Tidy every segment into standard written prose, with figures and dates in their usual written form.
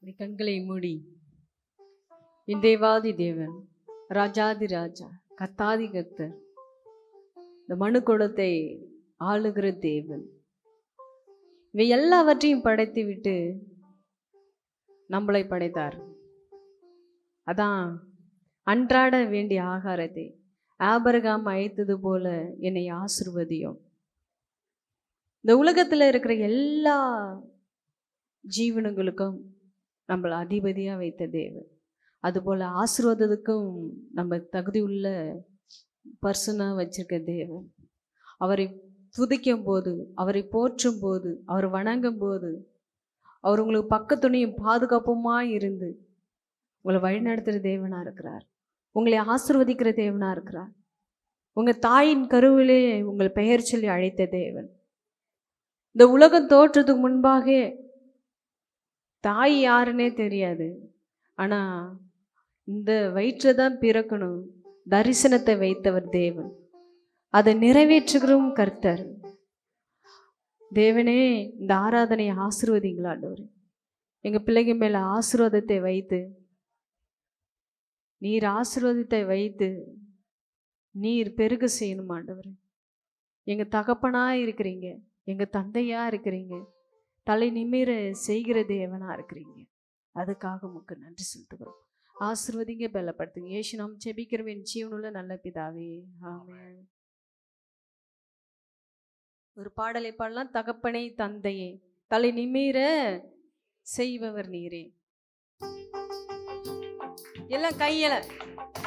இப்படி கண்களை மூடி என் தேவாதி தேவன், ராஜாதி ராஜா, கத்தாதி கத்தர், இந்த மனு குலத்தை ஆளுகிற தேவன், இவை எல்லாவற்றையும் படைத்து விட்டு நம்மளை படைத்தார். அதான் அன்றாட வேண்டிய ஆகாரத்தை ஆபிரகாம் அழைத்தது போல என்னை ஆசிர்வதியும். இந்த உலகத்துல இருக்கிற எல்லா ஜீவனங்களுக்கும் நம்மளை அதிபதியா வைத்த தேவன், அதுபோல ஆசீர்வாதத்துக்கும் நம்ம தகுதி உள்ள பர்சனா வச்சிருக்க தேவன். அவரை துதிக்கும் போது, அவரை போற்றும் போது, அவர் வணங்கும் போது, அவர் உங்களுக்கு பக்கத்துணையும் பாதுகாப்புமா இருந்து உங்களை வழிநடத்துகிற தேவனா இருக்கிறார். உங்களை ஆசீர்வதிக்கிற தேவனா இருக்கிறார். உங்க தாயின் கருவிலே உங்கள் பெயர் சொல்லி அழைத்த தேவன். இந்த உலகம் தோற்றத்துக்கு முன்பாக தாய் யாருன்னே தெரியாது. ஆனா இந்த வயிற்றை தான் பிறக்கணும் தரிசனத்தை வைத்தவர் தேவன். அதை நிறைவேற்றுகிறோம் கர்த்தர். தேவனே, இந்த ஆராதனையை ஆசீர்வதிங்களா ஆண்டவரே. எங்க பிள்ளைங்க மேல ஆசீர்வாதத்தை வைத்து, நீர் ஆசீர்வாதத்தை வைத்து நீர் பெருக செய்யணும் ஆண்டவரே. எங்க தகப்பனா இருக்கிறீங்க, எங்க தந்தையா இருக்கிறீங்க, தலை நிமிர செய்கிற தேவனா இருக்கிறீங்க. அதுக்காக உமக்கு நன்றி செலுத்துகிறோம். ஆசீர்வதிங்க, பலப்படுத்துங்க. இயேசு நாம் ஜெபிக்கிறோம் என் ஜீவனுள்ள நல்ல பிதாவே, ஆமென். ஒரு பாடலை பாடலாம். தகப்பனை தந்தையே, தலை நிமிர செய்பவர் நீரே. எல்லாம் கையில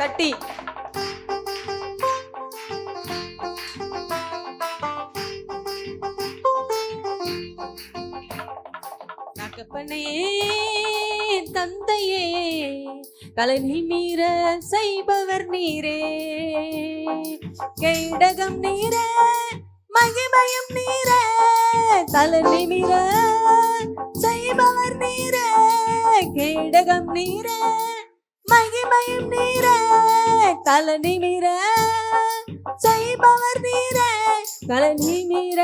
தட்டி தகப்பனே தந்தையே, தலை நிமிர செய்பவர் நீரே. கேடகம் நீரே, மகிமையும் நீரே, தலை நிமிர செய்பவர் நீரே. கேடகம் நீரே, மகிமையும் நீரே, தலை நிமிர செய்பவர் நீரே. தலை நிமிர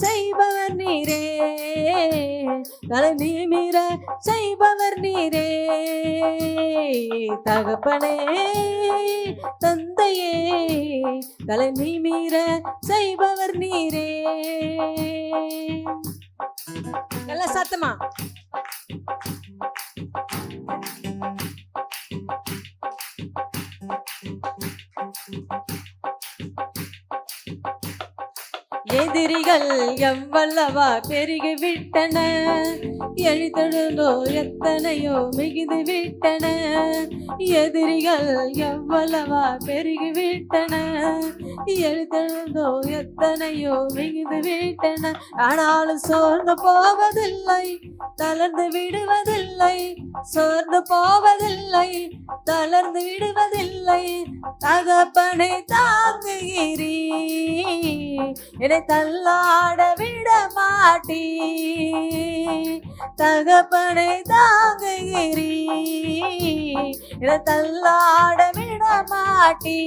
செய்பவர் நீரே, தலை நிமிர செய்பவர் நீரே. தகப்பனே தந்தையே, தலை நிமிர செய்பவர் நீரே. நல்ல சத்தமா எதிரிகள் எவ்வளவா பெருகி விட்டன, எழுதோ எத்தனையோ மிகுந்து விட்டன. எதிரிகள் எவ்வளவா பெருகி விட்டன, எழுதோ எத்தனையோ மிகுந்து விட்டன. ஆனாலும் சோர்ந்து போவதில்லை, தளர்ந்து விடுவதில்லை. சோர்ந்து போவதில்லை, தளர்ந்து விடுவதில்லை. தகப்பனை தாங்குகிறீ, என்னை தள்ளாட விட மாட்டீ. தகப்பனை தாங்குகிறீ, என்னை தள்ளாட விட மாட்டீ.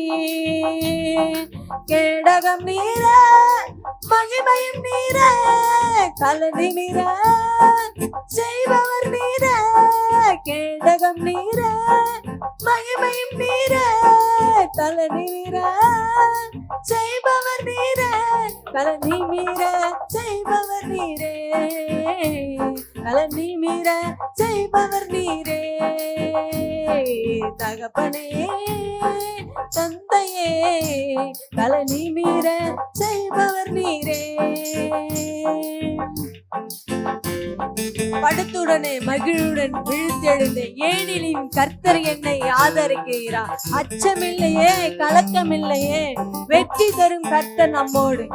கேடகம் நீரே, மகிமையும் நீரே, தலை நிமிர செய்பவர் நீரே. கேடகம் நீரே, மகிமையும் நீரே, தலை நிமிர செய்பவர் நீரே. தலை நிமிர செய்பவர் நீரே, தலை நிமிர செய்பவர் நீரே. தகப்பனே தந்தையே, தலை நிமிர செய்பவர் நீரே. படுத்துடனே மகிழுடன் விழுத்தெழுந்த ஏனிலின் கர்த்தர் என்னை ஆதரிக்கிறார். அச்சமில்லையே, கலக்கமில்லையே, வெற்றி தரும் கர்த்தர் நம்மோடு.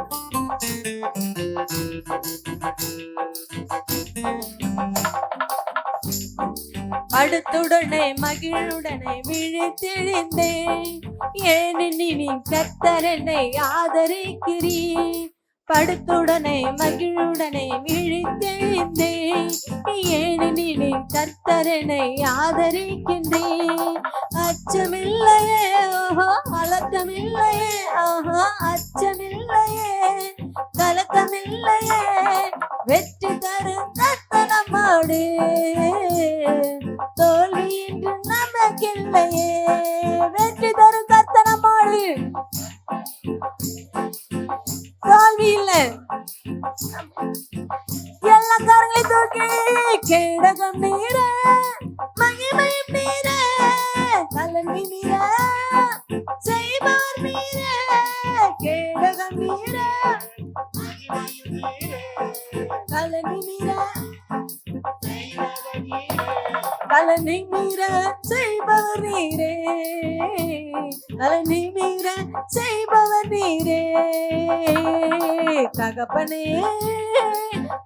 படுத்துடனே மகிழுடனே விழித்தெழுந்தேன், ஏனெனில் கர்த்தர் என்னை ஆதரிக்கிறீர். படுத்துடனே மகிழுடனே விழித்தெழுந்தேன், ஏனெனில் கர்த்தர் என்னை ஆதரிக்கின்றேன். அச்சமில்லையே, ஓஹோ கலக்கமில்லையே, ஓஹோ அச்சமில்லையே, கலக்கமில்லையே, வெற்றி தரும் கர்த்தர் நம்மோடு. கேடகம் நீரே, மகிமை நீரே, கலங்கி நீரே, செய்பவர் நீரே, கேடகம் நீரே, கலங்கி நீரே, கலனி மீற செய்பவர் நீரே, கலனி மீற செய்பவர் நீரே, தகப்பனே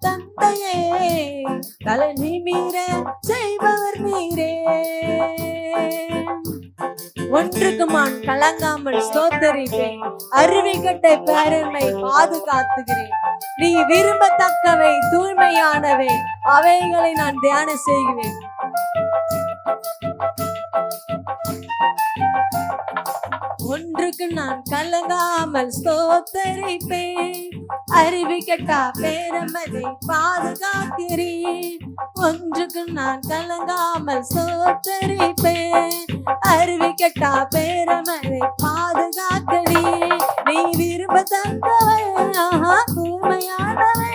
தந்தையே, கலனி மீற செய்பவர் நீரே. ஒன்றுக்குமான் கலங்காமல் ஸ்தோத்தரிப்பேன், அருவிக்கட்டை பேரன்மை பாதுகாத்துகிறேன். நீ விரும்பத்தக்கவை தூய்மையானவை, அவைகளை நான் தியானம் செய்கிறேன். ஒன்றுக்கு நான் கலங்காமல் ஸ்தோத்தரிப்பேன், அறிவிக்கட்டா பேரமதை பாதுகாக்கிறேன். ஒன்றுக்கு நான் கலங்காமல் ஸ்தோத்தரிப்பேன், அறிவிக்கட்டா பேரமதை பாதுகாக்கிறேன். நீ விரும்பத்தக்கவை தூய்மையானவை,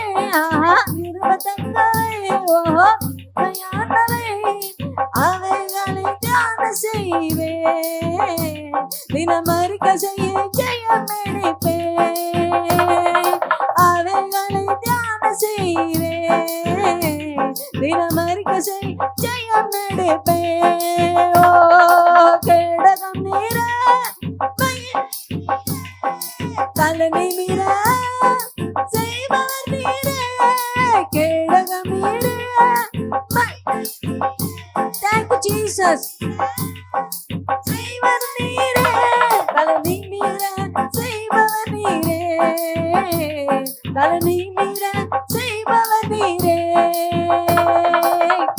விரும்பத்தக்கவை தூய்மையானவை, அவைகளை தியானம் செய்வேன். தினமறிக்க செய்ய ஜெயம் எடுப்பேன், அவைகளை தியானம் செய்வேன். தினமறிக்க செய்ய ஜெயம் எடுப்பேன். ஓ கேடகம் நீரே, கலனி மீற செய்பவர் நீரே, கேடகம் நீரே. Thank you, Jesus. செய்பவர் நீரே, கலனி மீற செய்பவர் நீரே, கலனி மீற செய்பவர் நீரே,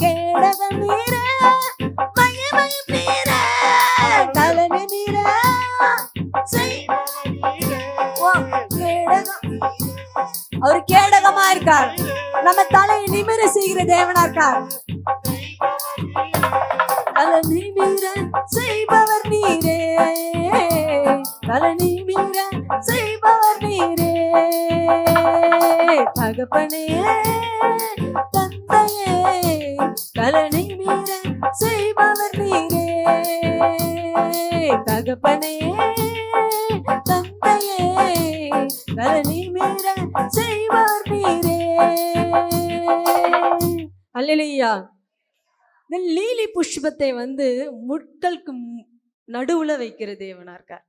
கேடகம் நீரே, மகிமை நீரே, கலனி மீற செய்பவர் நீரே. அவர் கேடகமா இருக்கார், நம்ம தலையை நிமிர செய்கிற தேவனா இருக்கார். கலனி மீற செய்பவர் நீரே, கலனி மீற செய்பவர் நீரே, தகப்பனே தந்தையே, கலனி மீற செய்பவர் நீரே, தகப்பனே தந்தையே, கலனி மீற செய்பவர் நீரே. அல்லேலூயா. இந்த லீலி புஷ்பத்தை முட்களுக்கு நடுவுல வைக்கிற தேவனா இருக்கார்.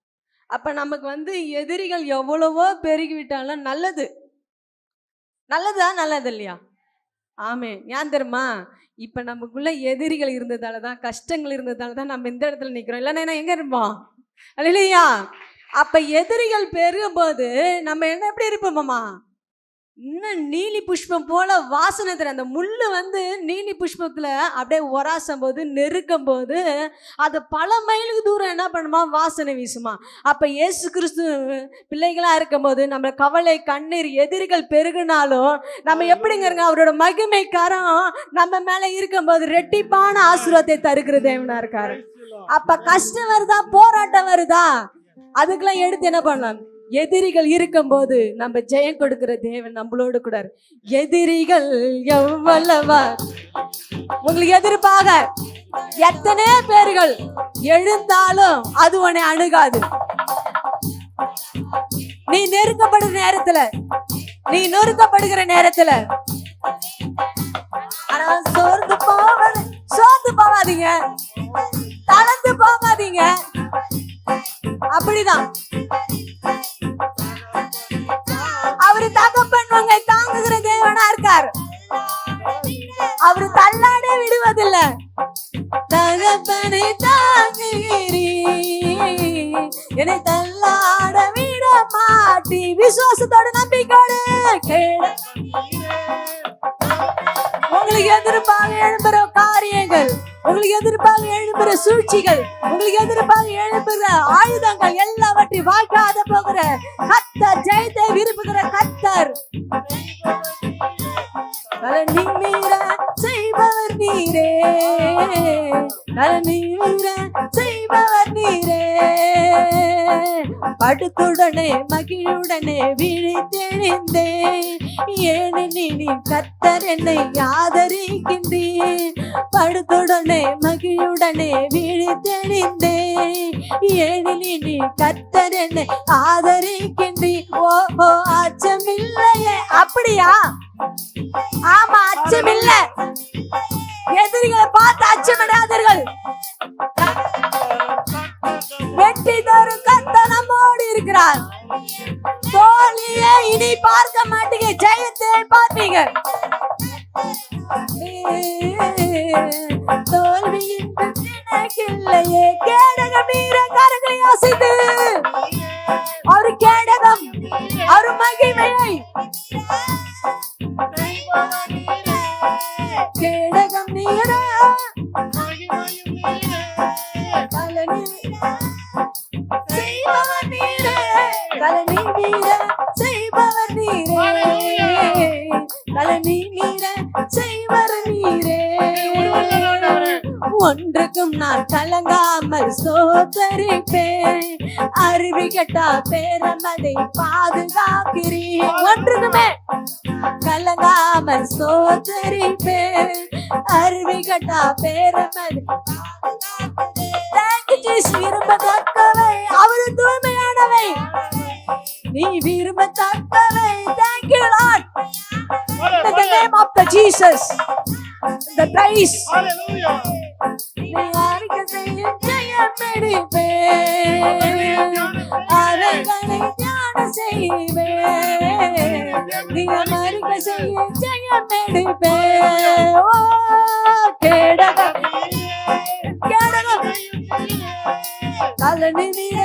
அப்ப நமக்கு எதிரிகள் எவ்வளவோ பெருகிவிட்டாலும் நல்லது, நல்லதா நல்லது இல்லையா? ஆமே. ஏன் தெரியுமா? இப்ப நமக்குள்ள எதிரிகள் இருந்ததாலதான், கஷ்டங்கள் இருந்ததாலதான் நம்ம இந்த இடத்துல நிக்கிறோம். இல்லைன்னா எங்க இருப்போம்? அல்லேலூயா. அப்ப எதிரிகள் பெருகும் போது நம்ம என்ன எப்படி இருப்போமாமா? இன்னும் நீலி புஷ்பம் போல வாசனை தர அந்த முள்ளு நீலி புஷ்பத்துல அப்படியே உராசும் போது, நெருக்கும் போது அது பல மைலுக்கு தூரம் என்ன பண்ணுமா? வாசனை வீசுமா. அப்ப இயேசு கிறிஸ்து பிள்ளைகளா இருக்கும் போது நம்ம கவலை கண்ணீர் எதிரிகள் பெருகினாலும் நம்ம எப்படிங்க அவரோட மகிமை கரம் நம்ம மேல இருக்கும் போது ரெட்டிப்பான ஆசீர்வாதத்தை தருகிற தேவனா இருக்காரு. அப்ப கஷ்டம் வருதா, போராட்டம் வருதா, அதுக்கெல்லாம் எடுத்து என்ன பண்ணலாம்? எதிரிகள் இருக்கும் போது நம்ம ஜெயம் கொடுக்கிற தேவன் நம்மளோடு கூட. எதிரிகள் எவ்வளவா உங்களுக்கு எதிர்ப்பாக எத்தனை பேர்கள் எழுந்தாலும் அது உன்னை அணுகாது. நீ நெருக்கப்படுற நேரத்துல, நீ நொறுக்கப்படுகிற நேரத்துல சோர்ந்து போகாதீங்க, தளர்ந்து போகாதீங்க. அப்படிதான் அவரு தகப்பன் உங்களை தாங்குகிற தேவனா இருக்கார். அவரு தள்ளாடே விடுவதில்லை. தகப்பனை தாங்குகிறீ, என்னை தள்ளாட விட மாட்டி, விசுவாசத்தோட நம்பிக்கையோடு உங்களுக்கு எதிர்ப்பாக எழும்புற காரியங்கள், உங்களுக்கு எதிர்ப்பாக எழும்புற சூழ்ச்சிகள், உங்களுக்கு எதிர்ப்பாக எழும்புற ஆயுதங்கள் எல்லாவற்றையும் வாய்க்காத போகிற கர்த்தர், ஜெயத்தை விரும்புகிற கர்த்தர். கலனி மீற செய்பவர் நீரே, கலனி மீற செய்பவர் நீரே, படுத்துடனே மகிழுடனே விழித்தெழுந்தேன். ஏனெனில் கர்த்தர் என்னை ஆதரிக்கின்றீர். படுத்துடனே மகிழுடனே விழித்தெழுந்தேன். ஏனெனில் கர்த்தர் என்னை ஆதரிக்கின்றீர். ஓஹோ, அச்சமில்லையே. அப்படியா? ஆமா, அச்சமில்ல. எதிரிகளை பார்த்து அச்சமிடாதீர்கள். வெற்றி தரும் கர்த்தர் நம்மோடு இருக்கிறார். தோல்வியை இனி பார்க்க மாட்டீங்க, ஜெயத்தை பார்ப்பீங்க. தோல்வியின் எனக்கில்லையே. கேடகம் நீர கரங்களை அசைத்து ஒரு கேடகம் ஒரு மகிமையை கேடகம் நீர செய்பவர் நீரே. கலனி நீர செய்பவர் நீரே. கலனி நீர செய்வர் நீரே. ஒன்றுக்கும் நான் கலங்காமல் சோதரிப்பேன். அருவி கட்டா பேரமதை பாதுகாக்கிறேன். ஒன்றுக்குமே கலங்காமல் சோதரிப்பேன். அருவி கட்டா பேரமதை விரும்பத்தக்கவை அவரு தூய்மையானவை. நீ விரும்பத்தக்கவை. Thank you Lord. In the name of the Jesus, the praise. Hallelujah. நீ அறிக்கை செய்ய ஜெயம் எடுப்பேன். அறைகளை தியானம் செய்வேன். நீ அறிக்கை செய்ய ஜெயம் எடுப்பேன். ஓ கேடகம் கேடகம் கலனி நீர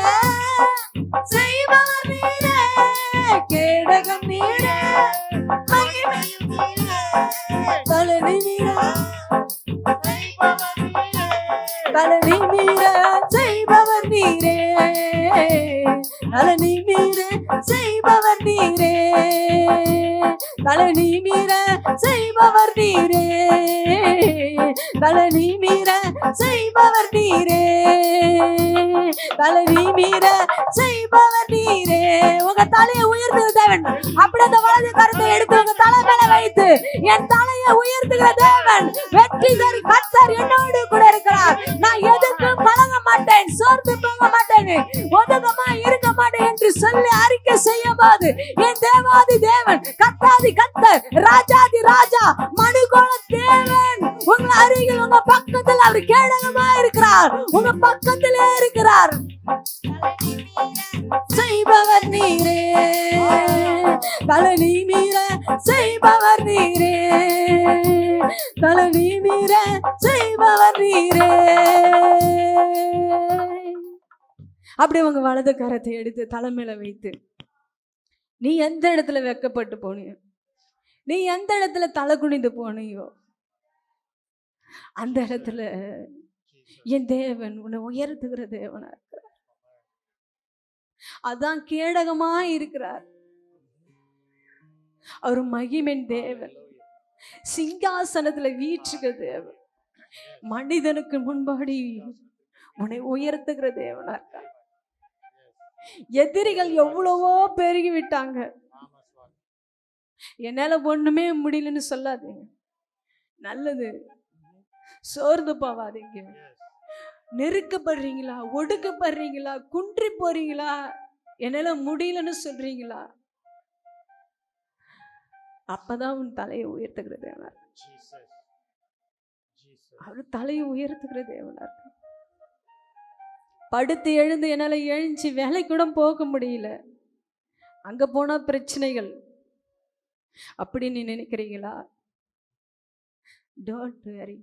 செய்பவர் நீரே. கேடகம் நீர மகிமை கலனி நீர கலனி நீர செய்பவர் நீரே. கலனி நீர செய்பவர் நீரே. கலனி நீர செய்பவர் நீரே. கலனி மீற செய்பவர் நீரே. கலனி மீற செய்பவர் நீரே. உங்க தலையை உயர்த்துகிற தேவன். அப்படி அந்த வலது கருத்தை எடுத்து உங்க தலை மேல வைத்து என் தலையை உயர்த்துகிற தேவன் வெற்றி தரும் கர்த்தர் என்னோடு கூட இருக்கிறார். நான் எதுக்கும் கலங்க மாட்டேன், சோர்ந்து போக மாட்டேன், ஒதுக்கமா இருக்க மாட்டேன் என்று சொல்லி அறிக்கை செய்யும் போது என் தேவாதி தேவன், கர்த்தாதி கர்த்தர், ராஜாதி ராஜா, மனுகோள தேவன் உங்க அருகில் உங்க பக்கத்தில் அவர் கேடகமா இருக்கிறார். உங்க பக்கத்திலே இருக்கிறார். செய்பவர் நீரே. கலனி மீற செய்பவர் நீரே. கலனி மீற செய்பவர் நீரே. அப்படி உங்க வலது கரத்தை எடுத்து தலைமையில வைத்து நீ எந்த இடத்துல வெக்கப்பட்டு போனியோ, நீ எந்த இடத்துல தலை குனிந்து போனியோ, அந்த இடத்துல என் தேவன் உன்னை உயர்த்துகிற தேவனா இருக்கிறார். அதான் கேடகமா இருக்கிறார். அவர் மகிமையின் தேவன், சிங்காசனத்துல வீற்றுகிற தேவன், மனிதனுக்கு முன்பாடி உன்னை உயர்த்துகிற தேவனா இருக்கார். எதிரிகள் எவ்வளவோ பெருகி விட்டாங்க. என்னால ஒண்ணுமே முடியலன்னு சொல்லாதீங்க. நல்லது, சோர்ந்து போவாதீங்க. நெருக்கப்படுறீங்களா, ஒடுக்கப்படுறீங்களா, குன்றி போறீங்களா, என்னால முடியலன்னு சொல்றீங்களா, அப்பதான் உன் தலையை உயர்த்துகிற தேவனா. அவரு தலையை உயர்த்துகிற தேவனா. படுத்து எழுந்து என்னால எழுஞ்சி வேலை கூட போக முடியல, அங்க போனா பிரச்சனைகள் அப்படி நீ நினைக்கிறீங்களா? Don't worry.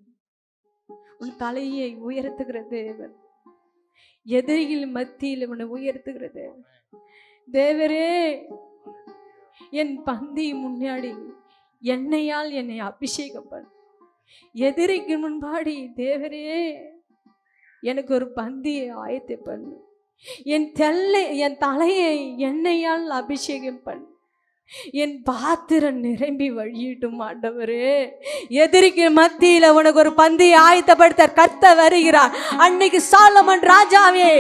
உன் தலையை உயர்த்துகிற தேவன், எதிரிகள் மத்தியில் உன்னை உயர்த்துகிற தேவன். தேவரே, என் பந்தி முன்னாடி எண்ணெயால் என்னை அபிஷேகம் பண்ணு. எதிரிக்கு முன்பாடி தேவரே எனக்கு ஒரு பந்தியை ஆயத்தை பண்ணு. என் தலையை எண்ணெயால் அபிஷேகம் பண்ணு. என் பாத்திரம் நிரம்பி வழியிட்டும் ஆண்டவரே. எதிரிக்கு மத்தியில உனக்கு ஒரு பந்தியை ஆயத்தப்படுத்த கர்த்தர் வருகிறார். அன்னைக்கு சாலமன் ராஜாவே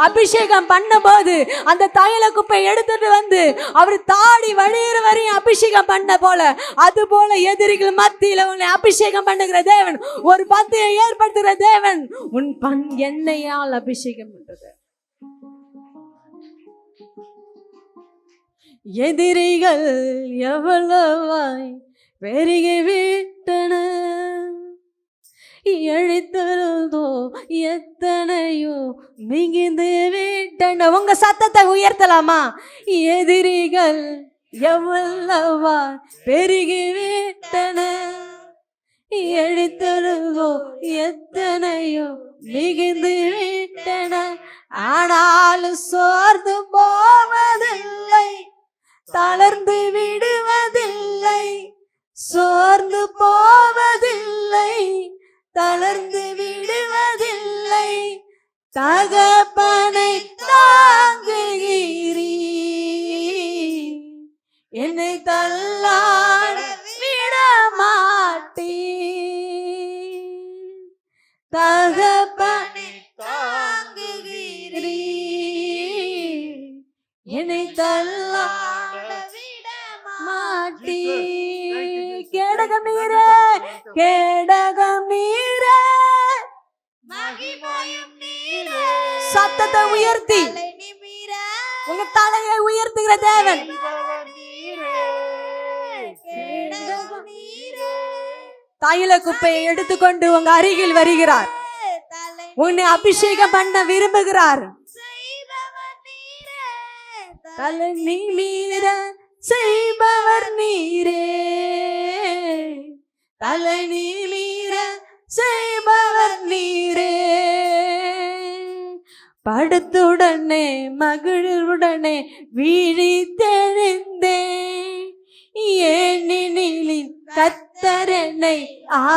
அபிஷேகம் பண்ணும்போது அந்த தைல குப்பை எடுத்துட்டு வந்து அவர் தாடி வழியிற வரையும் அபிஷேகம் பண்ண போல, அது போல எதிரிகள் மத்தியில உன்னை அபிஷேகம் பண்ணுகிற தேவன், ஒரு பந்தியை ஏற்படுத்துகிற தேவன் உன் எண்ணெயால் அபிஷேகம் பண்றது. எதிரிகள் எவ்வளவாய் பெருகி விட்டன, எழுத்தருதோ எத்தனையோ மிகுந்து விட்டன. உங்க சத்தத்தை உயர்த்தலாமா? எதிரிகள் எவ்வளவாய் பெருகி விட்டன, எழுத்தருதோ எத்தனையோ மிகுந்து விட்டன. ஆனாலும் சோர்ந்து போவதில்லை, தளர்ந்து விடுவதில்லை, சோர்ந்து போவதில்லை, தளர்ந்து விடுவதில்லை. தகப்பனை தாங்குகிறீ, என்னை தள்ளாட விட மாட்டீ. தகப்பனை தாங்குகிறீ, என்னை தள்ளாட விட மாட்டீ. கேடகம் நீரே, கேடகம் நீரே, மகிமையும் நீரே. சத்தத்தை உயர்த்தி உங்க தலையை உயர்த்துகிற தேவன். தைல குப்பையை எடுத்துக்கொண்டு உங்க அருகில் வருகிறார். உன்னை அபிஷேகம் பண்ண விரும்புகிறார். தலை நீர செய்பவர் நீரே, தலை நீர செய்பவர் நீரே. படுத்துடனே மகிழ்வுடனே விழித்தெழுந்தேன், ஏனெனில் கர்த்தர் என்னை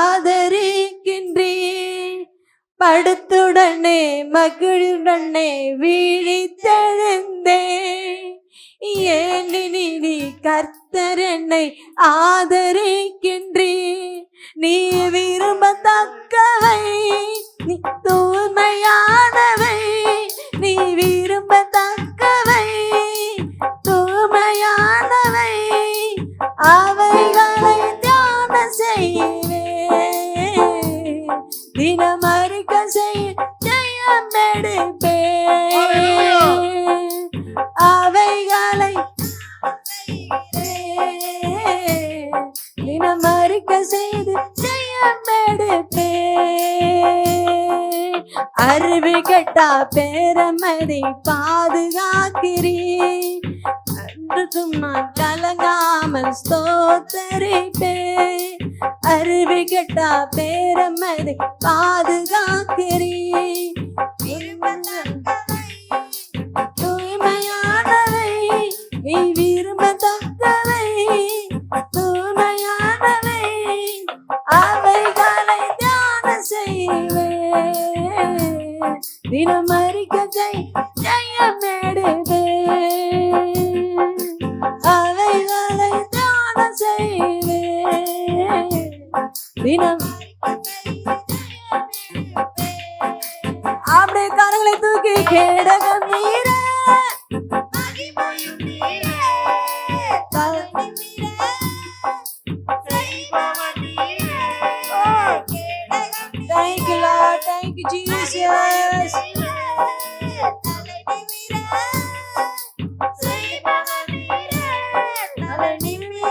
ஆதரிக்கின்றேன். படுத்துடனே மகிழ்வுடனே விழித்தெழுந்தேன், ஏனெனில் கர்த்தர் என்னை ஆதரிக்கின்றேன். நீ விரும்பத்தக்கவை, நீ தூய்மையானவை, நீ விரும்பத்தக்கவை, தூய்மையானவை, அவைகளை தியானம் செய்வேன், தினம் அறிக்கை செய்ய ஜெயம் எடுப்பேன். அவைகளை தினம் அறிக்கை செய்து ஜெயம் எடுப்பேன். அறிவு கெட்டா பேரமதி பாதுகாக்கிறேன், அன்றுக்கும் நான் கலங்காமல் ஸ்தோத்தரிப்பேன். அறிவு கெட்டா பேரமதி பாதுகாக்கிறேன், தூய்மையானவை, நீ விரும்பத்தக்கவை, தூய்மையானவை, அவைகளை தியானம் செய்வேன், தினம் அறிக்கை ஜெயம் எடுப்பேன். அவைகளை தியானம் செய்வேன், தினம். அப்படியே கரங்களை தூக்கி கேடகம் நீரே, மகிமையும் நீரே, தலை நீரே, செய்பவர் நீரே. Thank you Lord, thank you Jesus. தலை நீரே, செய்பவர் நீரே, தலை நீரே,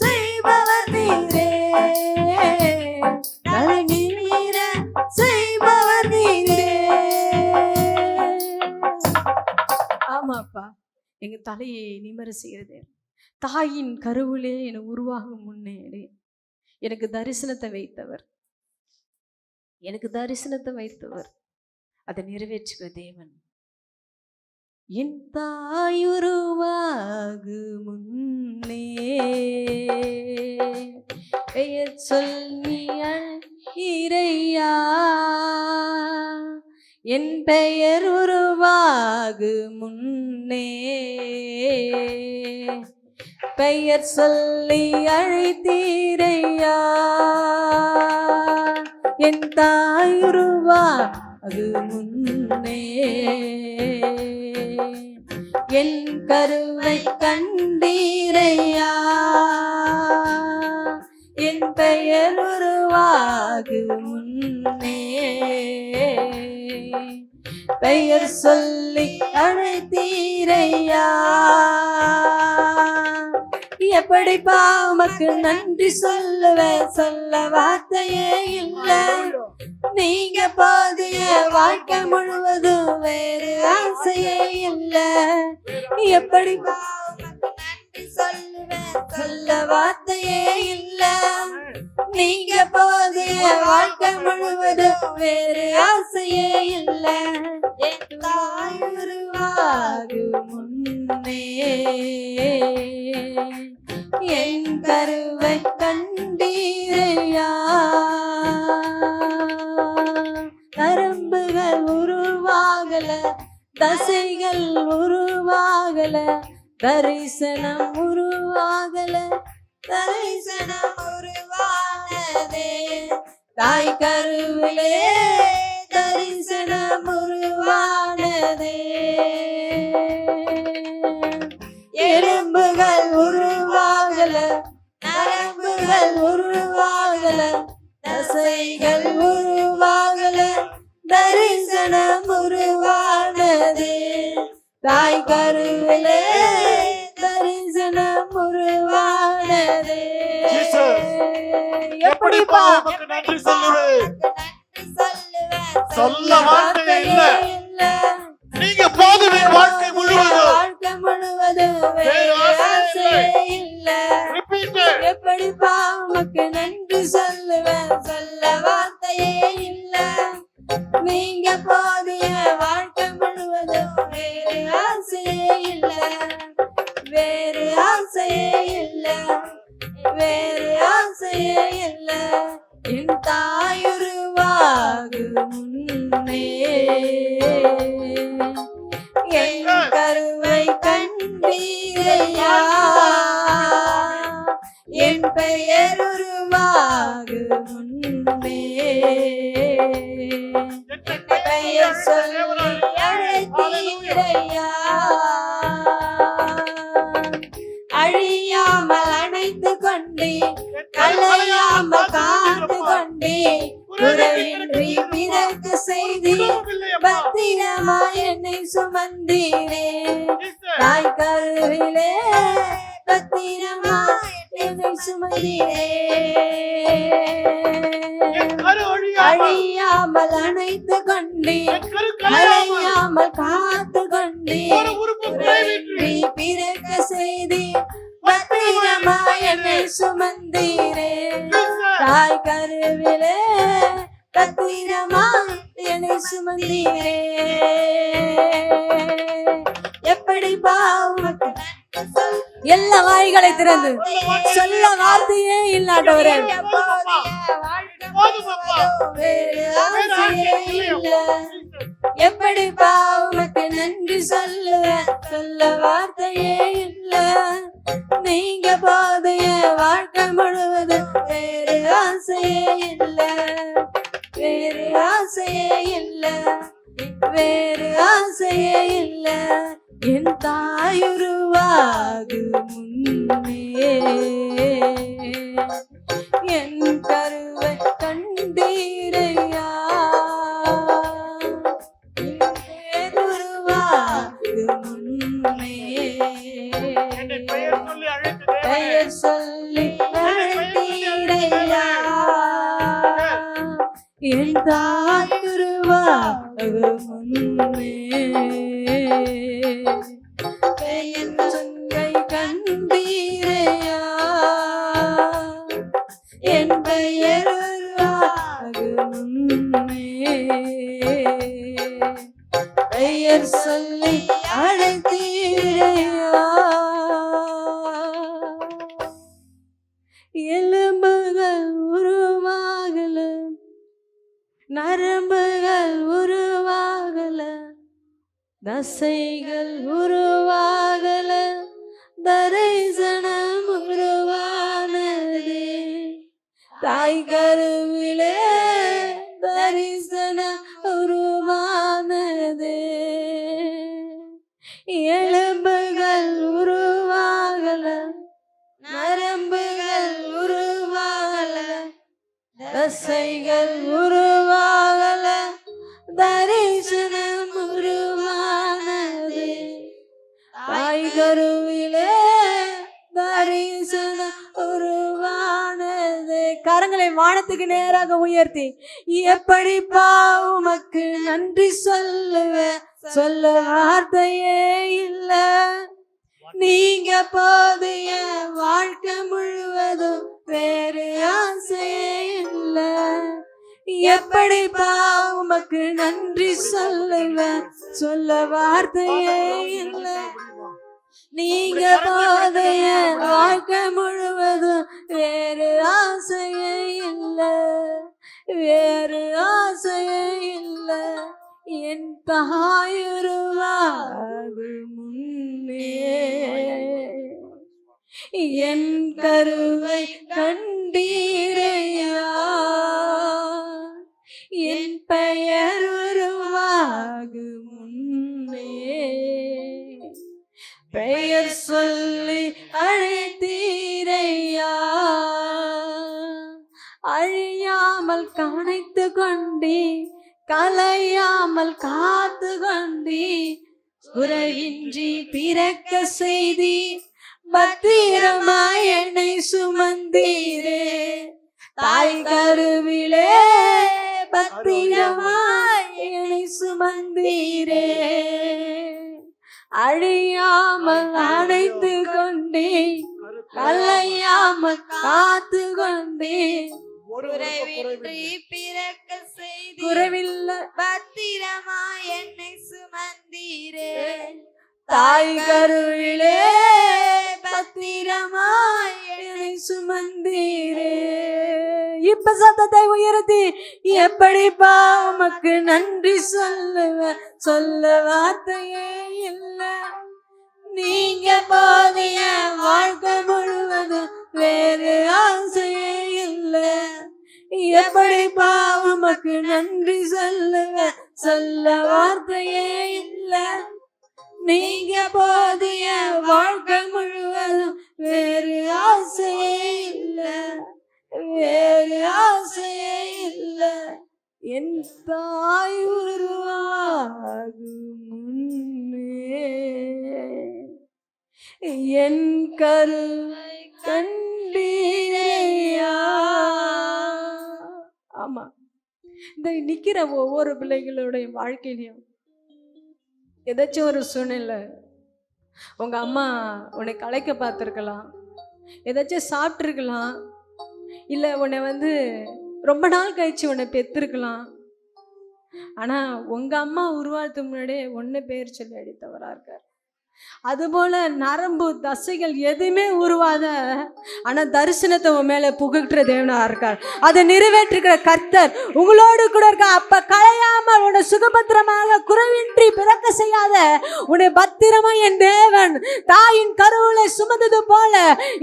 செய்பவர் நீரே, தலை நீரே, செய்பவர் நீரே. ஆமாப்பா, எங்க தலையை நிமர செய்கிறது. தாயின் கருவிலே என உருவாகும் முன்னேறி எனக்கு தரிசனத்தை வைத்தவர், எனக்கு தரிசனத்தை வைத்தவர், அதை நிறைவேற்றுகிற தேவன். என் தாயுருவாகு முன்னே பெயர் சொல்லி இறையா, என் பெயர் உருவாகு முன்னே பெயர் சொல்லி அழைத்தீரையா, என் தாயுருவா அது முன்னே என் கருவை கண்டீரையா, என் பெயர் உருவாகு முன்னே பெயர் சொல்லி அழைத்தீரையா. எப்படிப்பா உமக்கு நன்றி சொல்லுவேன், சொல்ல வார்த்தையே இல்ல. நீங்க போதிய வாழ்க்கை முழுவதும் வேறு ஆசையே இல்ல. எப்படிப்பா உமக்கு நன்றி சொல்லுவேன், சொல்ல வார்த்தையே இல்ல. நீங்க போதிய வாழ்க்கை முழுவதும் வேறு ஆசையே இல்ல. என் தாய் உருவாகு முன்னே என் கருவை கண்டீரையா, நரம்புகள் உருவாகல, தசைகள் உருவாகல, தரிசனம் உருவாகல, தரிசனம் உருவானதே தாய் கருவிலே, தரிசனம் உருவானதே. எலும்புகள் உருவாகல, நரம்புகள் உருவாகல, தசைகள் உருவாகல, தரிசனம் உருவானதே தாய் கருவிலே, தரிசனம் உருவானதே. எப்படிப்பா உமக்கு நன்றி சொல்லுவேன், சொல்ல வார்த்தை இல்ல. நீங்க போதுமே வாழ்க்கை முழுவதும், வாழ்க்கை முழுவதும் வேறு ஆசை இல்ல. எப்படிப்பா உமக்கு நன்றி சொல்லுவேன், சொல்ல வார்த்தையே இல்ல. நீங்க போதிய வாழ்க்கை முழுவதும் வேறு ஆசையே இல்ல, வேறு ஆசையே இல்ல, வேறு ஆசையே இல்ல. என் தாயுருவாகு முன்னே என் கருவை கண்டீரையா, என் பெயர் உருவாகு முன்னே பெயர் சொல்லி அழைத்தீரையா, அழியாமல் அணைத்து கொண்டே, கலையாமல் காத்து கொண்டே, குறைவின்றி பிறக்க செய்தி பத்திரமா என்னை சுமந்தீரே தாய் கருவிலே, பத்திரமா என்னை சுமந்தீரே. அழியாமல் அணைத்து கொண்டே, கலையாமல் காத்து கொண்டே, குறைவின்றி பிறக்க செய்தி பத்திரமா என்னை சுமந்தீரே தாய் கருவிலே, பத்திரமா என்னை சுமந்தீரே. எப்படிப்பா உமக்கு எல்லா வாய்களை திறந்து சொல்ல வார்த்தையே இல்லாதவரே, எப்படிப்பா உமக்கு நன்றி சொல்லுவேன், சொல்ல வார்த்தையே இல்ல. நீங்க போதைய வாழ்க்கை முழுவதும் வேறு ஆசையே இல்ல, வேறு ஆசையே இல்ல, வேறு ஆசையே இல்ல. என் தாயுருவாகு முன்னே என் கருவை கண்டீரையா, என் உருவாகு முன்னே பெயர் சொல்லி அழைத்தீரையா, என் தாயுருவாகு முன்னே பெயர் சொல்லி கண்டீரையா, என் பெயர் உருவாகு முன்னே பெயர் சொல்லி அழைத்தீரையா. எலும்புகள் உருவாகல, நரம்புகள் உருவாகல, தசைகள் உருவாகல, தரிசனம் தாய் கருவிலே தரிசன உருவானது. எலும்புகள் உருவாகல, நரம்புகள் உருவாகல, தசைகள் உருவாகல, தரிசனம் உருவானது. தாய் கருவிலே தரிசனம் உருவானது. கரங்களை வானத்துக்கு நேராக உயர்த்தி, எப்படிப்பா உமக்கு நன்றி சொல்லுவேன், சொல்ல வார்த்தையே இல்ல. நீங்க போது என் வாழ்க்கை முழுவதும் வேறு ஆசையே இல்ல. எப்படிப்பா உமக்கு நன்றி சொல்லுவேன், சொல்ல வார்த்தையே இல்ல. நீங்க போது என் வாழ்க்கை முழுவதும் வேறு ஆசையே இல்ல, வேறு ஆசையே இல்ல. என் தாயுருவாகு முன்னே என் கருவை கண்டீரையா. என் பெயர் உருவாகு முன்னே பெயர் சொல்லி அழைத்தீரையா. அழியாமல் கவனித்து கொண்டே, கலையாமல் காத்து கொண்டே, குறைவின்றி பிறக்க செய்தி, பத்திரமாய் என்னை சுமந்தீரே. தாய் கருவிலே பத்திரமாய் என்னை சுமந்தீரே. அழியாமல் அணைத்து கொண்டே, கலையாமல் காத்து கொண்டே, குறைவின்றி பிறக்க செய்தி, குறைவில்ல பத்திரமாய் என்னை சுமந்தீரே. தாய் கருவிலே பத்திரமாய் என்னை சுமந்தீரே. இப்ப சத்தத்தை உயர்த்தி, எப்படிப்பா உமக்கு நன்றி சொல்லுவேன், சொல்ல வார்த்தையே இல்ல. நீங்க போதிய வாழ்க்கை முழுவதும் வேறு ஆசையே இல்ல. எப்படிப்பா உமக்கு நன்றி சொல்லுவேன், சொல்ல வார்த்தையே இல்ல. நீங்க போதிய வாழ்க்கை முழுவதும் வேறு ஆசையே இல்ல, வேறு ஆசையே இல்ல. என் தாய் உருவாகு முன்னே என் கருவை கண்டீரையா. ஆமா, இந்த நிக்கிற ஒவ்வொரு பிள்ளைகளுடைய வாழ்க்கையிலையும் ஏதாச்சும் ஒரு சூழ்நிலை, உங்க அம்மா உன்னை கலைக்க பார்த்துருக்கலாம், ஏதாச்சும் சாப்பிட்ருக்கலாம், இல்லை உன்னை ரொம்ப நாள் கழிச்சு உன்னை பெற்றிருக்கலாம். ஆனால் உங்கள் அம்மா உருவாகிறதுக்கு முன்னாடியே ஒன்று பேர் சொல்லி அடித்தவராக இருக்கார். அதுபோல நரம்பு தசைகள் எதுவுமே உருவாத, ஆனா தரிசனத்தை உன் மேல புகுகிற தேவனா இருக்கார். அதை நிறைவேற்றுகிற கர்த்தர் உங்களோடு கூட இருக்க. அப்ப களையாமல் உன்னை சுகபத்திரமாக குறைவின்றி பிறக்க செய்யாத உன்னை பத்திரமா என் தேவன் தாயின் கருவில சுமந்தது போல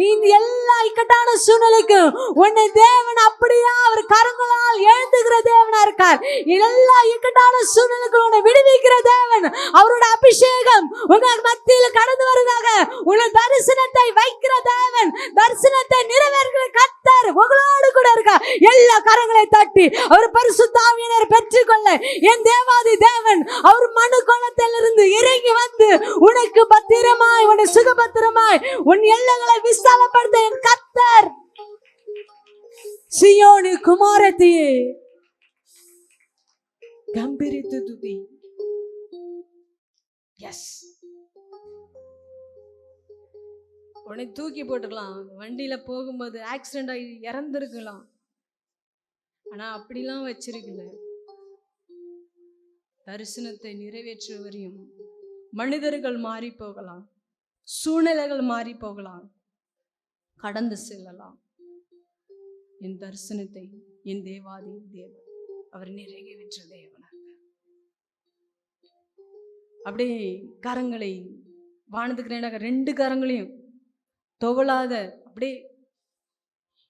இந்த எல்லா இக்கட்டான சூழ்நிலைக்கும் உன்னை தேவன் அப்படியா அவர் கரங்களால் எழுந்துகிற தேவனா இருக்கார். எல்லா இக்கட்டான சூழ்நிலைக்கும் உன்னை விடுவிக்கிற தேவன். அவரோட அபிஷேகம் உங்க மத்தியில் கடந்து வருவதாக. உன்னை தரிசனத்தை வைக்கிற தேவன், தரிசனத்தை நிறைவேற்றுகிற கர்த்தர் உங்களோடு கூட இருக்கா. எல்லா கரங்களை தட்டி அவர் பரிசுத்த ஆவியானவரை பெற்றுக்கொள்ள என் தேவாதி தேவன் அவர் மனு கோலத்திலிருந்து இறங்கி வந்து உனக்கு பத்திரமாய் உன்னை சுகபத்திரமாய் உன் எல்லைகளை விசாலப்படுத்த என் கர்த்தர். சியோனி குமாரத்தியே கம்பீரித்து துதி. எஸ், உன்னை தூக்கி போட்டுக்கலாம், வண்டியில போகும்போது ஆக்சிடென்ட் ஆகி இறந்துருக்கலாம். ஆனா அப்படிலாம் வச்சிருக்கல. தரிசனத்தை நிறைவேற்றுவரையும் மனிதர்கள் மாறி போகலாம், சூழ்நிலைகள் மாறி போகலாம், கடந்து செல்லலாம். என் தரிசனத்தை என் தேவாதி தேவன் அவர் நிறைவேற்ற தேவனாக. அப்படியே கரங்களை வானத்துக்கு ரெண்டு கரங்களையும் துவளாத அப்படியே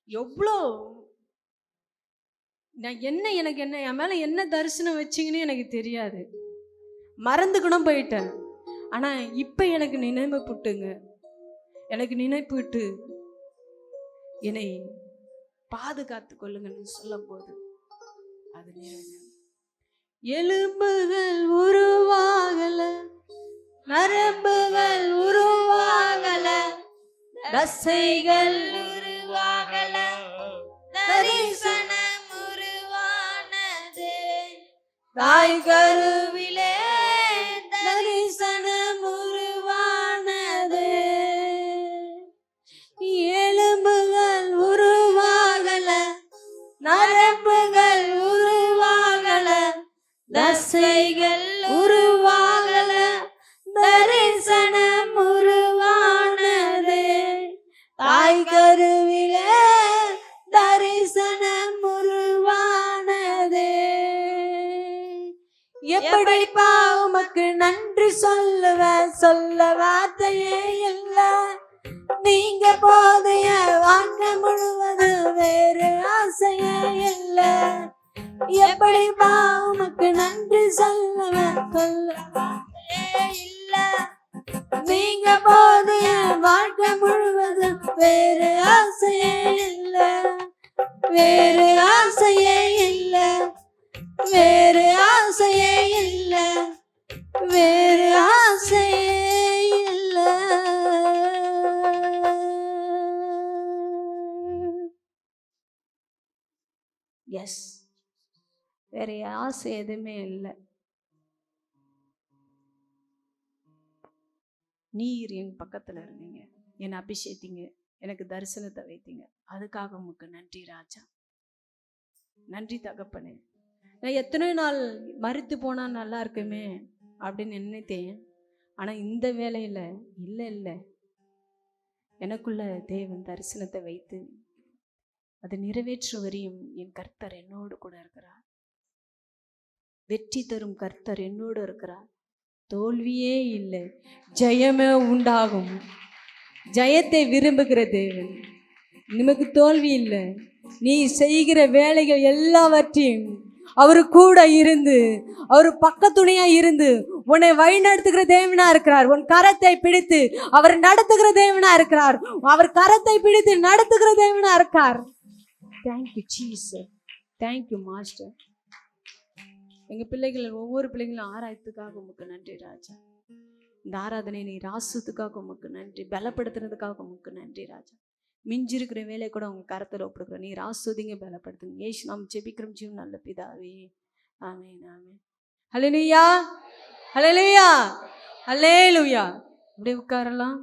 எவ்வளோ எனக்கு என்ன என் மேலே என்ன தரிசனம் வச்சிங்கன்னு எனக்கு தெரியாது, மறந்துக்கணும் போயிட்டேன். ஆனால் இப்போ எனக்கு நினைவுபட்டுங்க, எனக்கு நினைப்புட்டு என்னை பாதுகாத்து கொள்ளுங்கன்னு சொல்லும் போது அது நிறைவேறும். எலும்புகள் உருவாகல, நரம்புகள் உருவாகல, தசைகள் உருவாகல, தரிசனம் உருவானது. தாய் கருவிலே தரிசனம் உருவானது. எலும்புகள் உருவாகல, நரம்புகள் உருவாகல, தசைகள் உருவாகல, தரிசனம் உருவானது. தாய் கருவிலே தரிசனம் உருவானது. எப்படிப்பா உமக்கு நன்றி சொல்லுவேன், சொல்ல வார்த்தையே இல்லை. நீங்க போதைய வாழ்க்கை முழுவது வேறு ஆசையே இல்லை. எப்படிப்பா உமக்கு நன்றி சொல்லுவேன், சொல்ல வார்த்தையே இல்லை. நீங்க போதைய வாழ்க்கை முழுவது வேறு ஆசையே இல்லை, வேறு ஆசையே இல்லை, வேறு ஆசையே இல்லை, வேறு ஆசையே இல்லை. எஸ், வேற ஆசை எதுவுமே இல்லை. நீர் என் பக்கத்துல இருந்தீங்க, என்னை அபிஷேகித்தீங்க, எனக்கு தரிசனத்தை வைத்தீங்க, அதுக்காக உமக்கு நன்றி ராஜா, நன்றி தகப்பனே. நான் எத்தனை நாள் மறித்து போனா நல்லா இருக்குமே அப்படின்னு நினைத்தேன். ஆனால் இந்த வேலையில் இல்லை, எனக்குள்ள தேவன் தரிசனத்தை வைத்து அதை நிறைவேற்று வரையும் என் கர்த்தர் என்னோடு கூட இருக்கிறார். வெற்றி தரும் கர்த்தர் என்னோடு இருக்கிறார். தோல்வியே இல்லை, ஜெயமே உண்டாகும். ஜெயத்தை விரும்புகிற தேவன். நமக்கு தோல்வி இல்லை. நீ செய்கிற வேலைகள் எல்லாவற்றையும் அவரு கூட இருந்து, அவரு பக்கத்துணையா இருந்து உன்னை வழி நடத்துகிற தேவனா இருக்கிறார். உன் கரத்தை பிடித்து அவர் நடத்துகிற தேவனா இருக்கிறார். அவர் கரத்தை பிடித்து நடத்துகிற தேவனா இருக்கார். Thank you Jesus, thank you master. எங்க பிள்ளைகள் ஒவ்வொரு பிள்ளைகளும் ஆராய்த்துக்காக உமக்கு நன்றி ராஜா. இந்த ஆராதனை நீ ராசுத்துக்காக உமக்கு நன்றி, பலப்படுத்துறதுக்காக உமக்கு நன்றி ராஜா. மிஞ்சிருக்கிற வேலை கூட உங்க கரத்தில் ஒப்புடுக்கிறோம். நீ ராசுதிங்க, பலப்படுத்துங்க. ஏசு நாம் ஜெபிக்கிறோம் ஜீவன் நல்ல பிதாவே, ஆமென் ஆமென். ஹல்லேலூயா, ஹல்லேலூயா, ஹல்லேலூயா. அப்படியே உட்காரலாம்.